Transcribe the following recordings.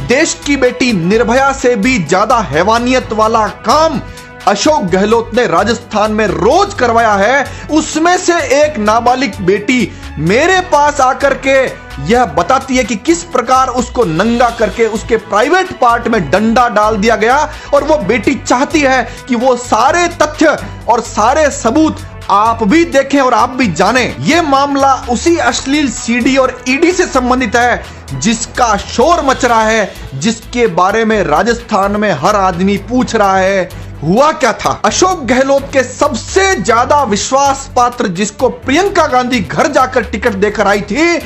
देश की बेटी निर्भया से भी ज्यादा हैवानियत वाला काम अशोक गहलोत ने राजस्थान में रोज करवाया है। उसमें से एक नाबालिग बेटी मेरे पास आकर के यह बताती है कि किस प्रकार उसको नंगा करके उसके प्राइवेट पार्ट में डंडा डाल दिया गया, और वो बेटी चाहती है कि वो सारे तथ्य और सारे सबूत आप भी देखें और आप भी जानें। यह मामला उसी अश्लील सीडी और ईडी से संबंधित है जिसका शोर मच रहा है, जिसके बारे में राजस्थान में हर आदमी पूछ रहा है हुआ क्या था। अशोक गहलोत के सबसे ज्यादा विश्वास पात्र, जिसको प्रियंका गांधी घर जाकर टिकट देकर आई थी,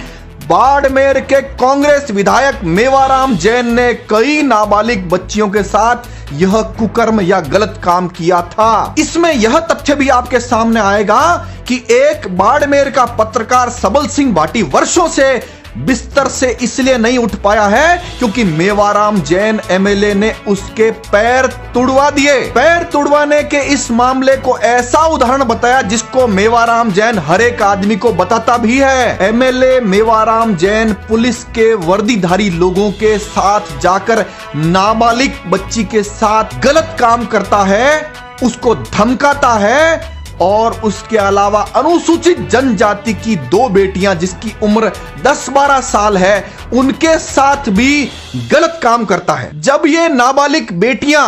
बाड़मेर के कांग्रेस विधायक मेवाराम जैन ने कई नाबालिग बच्चियों के साथ यह कुकर्म या गलत काम किया था। इसमें यह तथ्य भी आपके सामने आएगा कि एक बाड़मेर का पत्रकार सबल सिंह भाटी वर्षों से बिस्तर से इसलिए नहीं उठ पाया है क्योंकि मेवाराम जैन एमएलए ने उसके पैर तुड़वा दिए। पैर तुड़वाने के इस मामले को ऐसा उदाहरण बताया जिसको मेवाराम जैन हर एक आदमी को बताता भी है। एमएलए मेवाराम जैन पुलिस के वर्दीधारी लोगों के साथ जाकर नाबालिग बच्ची के साथ गलत काम करता है, उसको धमकाता है, और उसके अलावा अनुसूचित जनजाति की 2 बेटियां जिसकी उम्र 10-12 साल है उनके साथ भी गलत काम करता है। जब ये नाबालिग बेटियां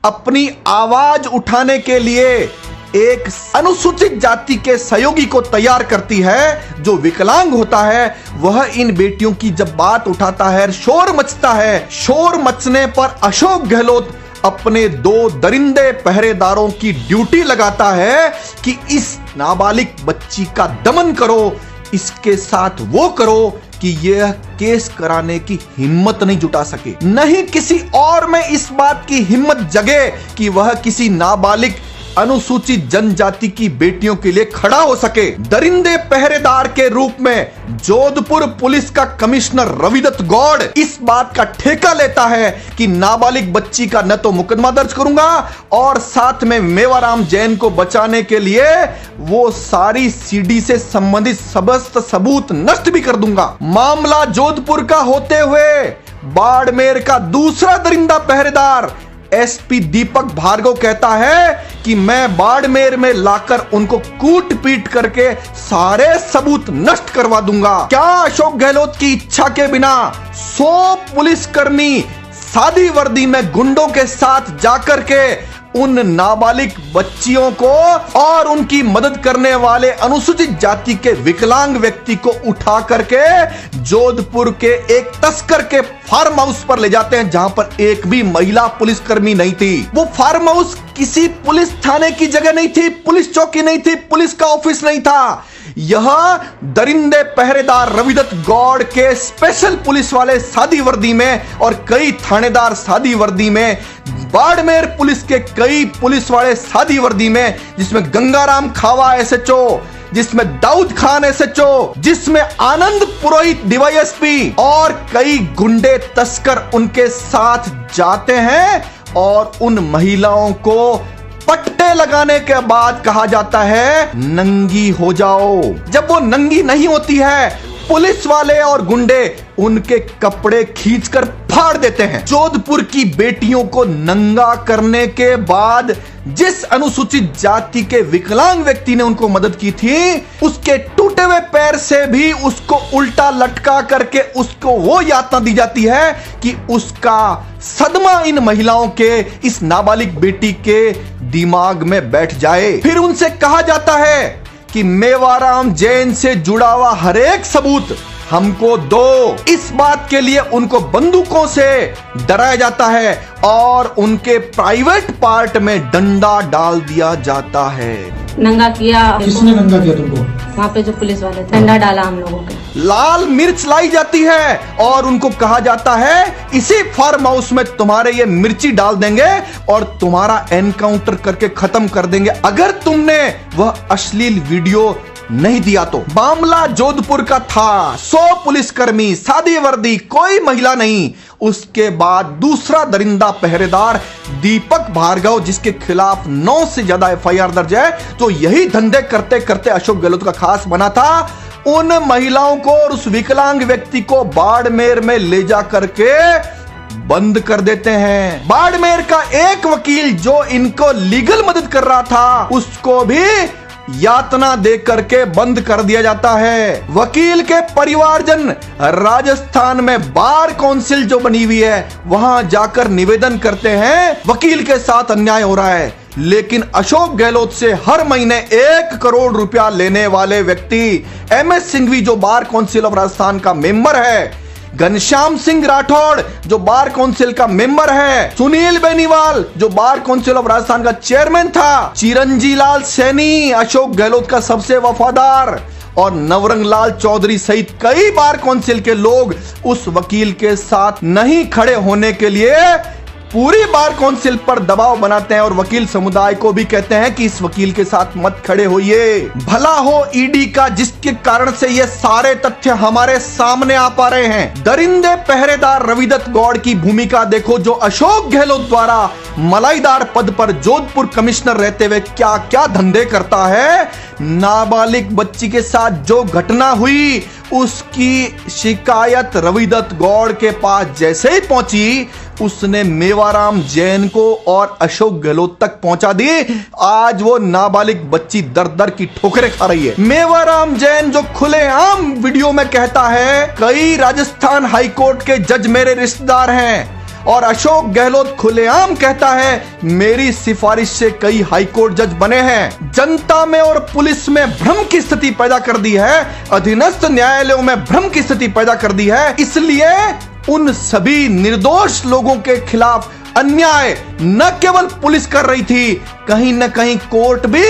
अपनी आवाज उठाने के लिए एक अनुसूचित जाति के सहयोगी को तैयार करती है जो विकलांग होता है, वह इन बेटियों की जब बात उठाता है, शोर मचता है। शोर मचने पर अशोक गहलोत अपने 2 दरिंदे पहरेदारों की ड्यूटी लगाता है कि इस नाबालिग बच्ची का दमन करो, इसके साथ वो करो कि यह केस कराने की हिम्मत नहीं जुटा सके, नहीं किसी और में इस बात की हिम्मत जगे कि वह किसी नाबालिग अनुसूचित जनजाति की बेटियों के लिए खड़ा हो सके। दरिंदे पहरेदार के रूप में जोधपुर पुलिस का कमिश्नर रविदत्त गौड़ इस बात का ठेका लेता है कि नाबालिग बच्ची का न तो मुकदमा दर्ज करूंगा और साथ में मेवाराम जैन को बचाने के लिए वो सारी सीडी से संबंधित समस्त सबूत नष्ट भी कर दूंगा। मामला जोधपुर का होते हुए बाड़मेर का दूसरा दरिंदा पहरेदार एसपी दीपक भार्गव कहता है कि मैं बाड़मेर में लाकर उनको कूट पीट करके सारे सबूत नष्ट करवा दूंगा। क्या अशोक गहलोत की इच्छा के बिना 100 पुलिसकर्मी सादी वर्दी में गुंडों के साथ जाकर के उन नाबालिग बच्चियों को और उनकी मदद करने वाले अनुसूचित जाति के विकलांग व्यक्ति को उठा करके जोधपुर के एक तस्कर के फार्म हाउस पर ले जाते हैं जहां पर एक भी महिला पुलिसकर्मी नहीं थी। वो फार्म हाउस किसी पुलिस थाने की जगह नहीं थी, पुलिस चौकी नहीं थी, पुलिस का ऑफिस नहीं था। यह दरिंदे पहरेदार रविदत्त गौड़ के स्पेशल पुलिस वाले सादी वर्दी में और कई थानेदार सादी वर्दी में, बाड़मेर पुलिस के कई पुलिस वाले सादी वर्दी में, जिसमें गंगाराम खावा एसएचओ, जिसमें दाऊद खान एसएचओ, जिसमें आनंद पुरोहित डीवाईएसपी और कई गुंडे तस्कर उनके साथ जाते हैं और उन महिलाओं को पट्टे लगाने के बाद कहा जाता है नंगी हो जाओ। जब वो नंगी नहीं होती है, पुलिस वाले और गुंडे उनके कपड़े खींचकर फाड़ देते हैं। जोधपुर की बेटियों को नंगा करने के बाद जिस अनुसूचित जाति के विकलांग व्यक्ति ने उनको मदद की थी, उसके टूटे हुए पैर से भी उसको उल्टा लटका करके उसको वो यातना दी जाती है कि उसका सदमा इन महिलाओं के, इस नाबालिग बेटी के दिमाग में बैठ जाए। फिर उनसे कहा जाता है कि मेवाराम जैन से जुड़ा हुआ हर एक सबूत हमको दो। इस बात के लिए उनको बंदूकों से डराया जाता है और उनके प्राइवेट पार्ट में डंडा डाल दिया जाता है। नंगा किया। किसने नंगा किया तुमको? वहाँ पे जो पुलिस वाले थे, डंडा डाला हम लोगों के। लाल मिर्च लाई जाती है और उनको कहा जाता है इसी फार्म हाउस में तुम्हारे ये मिर्ची डाल देंगे और तुम्हारा एनकाउंटर करके खत्म कर देंगे अगर तुमने वह अश्लील वीडियो नहीं दिया तो। मामला जोधपुर का था। 100 पुलिसकर्मी, सादी वर्दी, कोई महिला नहीं। उसके बाद दूसरा दरिंदा पहरेदार दीपक भार्गव, जिसके खिलाफ 9 से ज्यादा एफआईआर दर्ज है, तो यही धंधे करते करते अशोक गहलोत का खास बना था। उन महिलाओं को और उस विकलांग व्यक्ति को बाड़मेर में ले जा करके बंद कर देते हैं। बाड़मेर का एक वकील जो इनको लीगल मदद कर रहा था, उसको भी यातना दे करके बंद कर दिया जाता है। वकील के परिवारजन राजस्थान में बार काउंसिल जो बनी हुई है, वहां जाकर निवेदन करते हैं वकील के साथ अन्याय हो रहा है। लेकिन अशोक गहलोत से हर महीने 1 करोड़ रुपया लेने वाले व्यक्ति MS सिंघवी जो बार काउंसिल ऑफ राजस्थान का मेंबर है, घनश्याम सिंह राठौड़ जो बार काउंसिल का मेंबर है, सुनील बेनीवाल जो बार काउंसिल ऑफ राजस्थान का चेयरमैन था, चिरंजी लाल सैनी अशोक गहलोत का सबसे वफादार, और नवरंग लाल चौधरी सहित कई बार काउंसिल के लोग उस वकील के साथ नहीं खड़े होने के लिए पूरी बार काउंसिल पर दबाव बनाते हैं और वकील समुदाय को भी कहते हैं कि इस वकील के साथ मत खड़े होइए। भला हो ईडी का, जिसके कारण से ये सारे तथ्य हमारे सामने आ पा रहे हैं। दरिंदे पहरेदार रविदत्त गौड़ की भूमिका देखो, जो अशोक गहलोत द्वारा मलाईदार पद पर जोधपुर कमिश्नर रहते हुए क्या क्या धंधे करता है। नाबालिग बच्ची के साथ जो घटना हुई, उसकी शिकायत रविदत्त गौड़ के पास जैसे ही पहुंची, उसने मेवाराम जैन को और अशोक गहलोत तक पहुंचा दी। आज वो नाबालिग बच्ची दर दर की ठोकरें खा रही है। मेवाराम जैन जो खुलेआम वीडियो में कहता है कई राजस्थान हाईकोर्ट के जज मेरे रिश्तेदार हैं, और अशोक गहलोत खुलेआम कहता है मेरी सिफारिश से कई हाईकोर्ट जज बने हैं। जनता में और पुलिस में भ्रम की स्थिति पैदा कर दी है, अधीनस्थ न्यायालयों में भ्रम की स्थिति पैदा कर दी है। इसलिए उन सभी निर्दोष लोगों के खिलाफ अन्याय न केवल पुलिस कर रही थी, कहीं न कहीं कोर्ट भी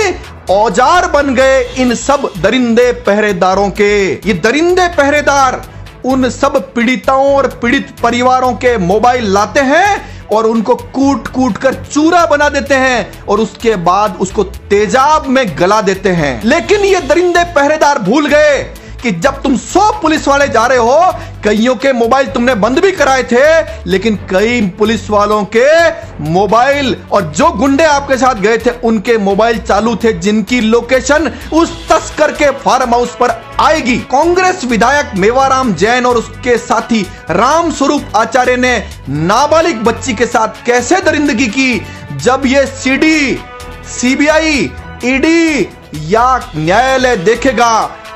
औजार बन गए इन सब दरिंदे पहरेदारों के। ये दरिंदे पहरेदार उन सब पीड़िताओं और पीड़ित परिवारों के मोबाइल लाते हैं और उनको कूट कूट कर चूरा बना देते हैं और उसके बाद उसको तेजाब में गला देते हैं। लेकिन ये दरिंदे पहरेदार भूल गए कि जब तुम 100 पुलिस वाले जा रहे हो, कईयों के मोबाइल तुमने बंद भी कराए थे, लेकिन कई पुलिस वालों के मोबाइल और जो गुंडे आपके साथ गए थे उनके मोबाइल चालू थे, जिनकी लोकेशन उस तस्कर के फार्म हाउस पर आएगी। कांग्रेस विधायक मेवाराम जैन और उसके साथी राम स्वरूप आचार्य ने नाबालिग बच्ची के साथ कैसे दरिंदगी की, जब ये सीडी, सीबीआई, ईडी या न्यायालय देखेगा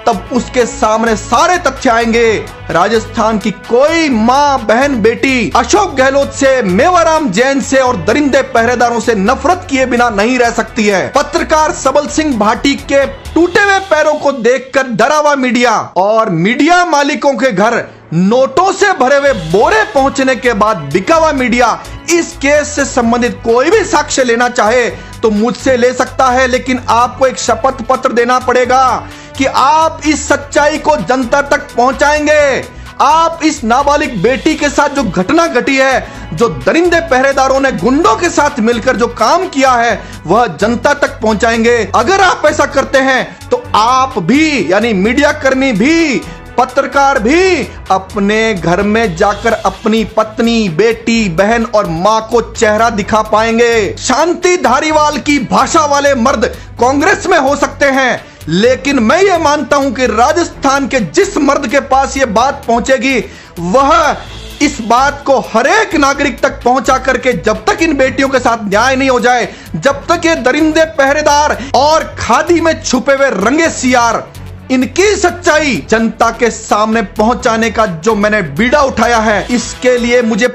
तब उसके सामने सारे तथ्य आएंगे। राजस्थान की कोई मां, बहन, बेटी अशोक गहलोत से, मेवाराम जैन से और दरिंदे पहरेदारों से नफरत किए बिना नहीं रह सकती है। पत्रकार सबल सिंह भाटी के टूटे हुए पैरों को देखकर डरा हुआ मीडिया और मीडिया मालिकों के घर नोटों से भरे हुए बोरे पहुंचने के बाद बिका हुआ मीडिया इस केस से संबंधित कोई भी साक्ष्य लेना चाहे तो मुझसे ले सकता है, लेकिन आपको एक शपथ पत्र देना पड़ेगा कि आप इस सच्चाई को जनता तक पहुंचाएंगे। आप इस नाबालिग बेटी के साथ जो घटना घटी है, जो दरिंदे पहरेदारों ने गुंडों के साथ मिलकर जो काम किया है, वह जनता तक पहुंचाएंगे। अगर आप ऐसा करते हैं तो आप भी, यानी मीडिया कर्मी भी, पत्रकार भी अपने घर में जाकर अपनी पत्नी, बेटी, बहन और मां को चेहरा दिखा पाएंगे। शांति धारीवाल की भाषा वाले मर्द कांग्रेस में हो सकते हैं, लेकिन मैं ये मानता हूं कि राजस्थान के जिस मर्द के पास ये बात पहुंचेगी, वह इस बात को हर एक नागरिक तक पहुंचा करके जब तक इन बेटियों के साथ न्याय नहीं हो जाए, जब तक ये दरिंदे पहरेदार और खादी में छुपे हुए रंगे सियार इनकी सच्चाई जनता के सामने पहुंचाने का जो मैंने बीड़ा उठाया है, इसके लिए मुझे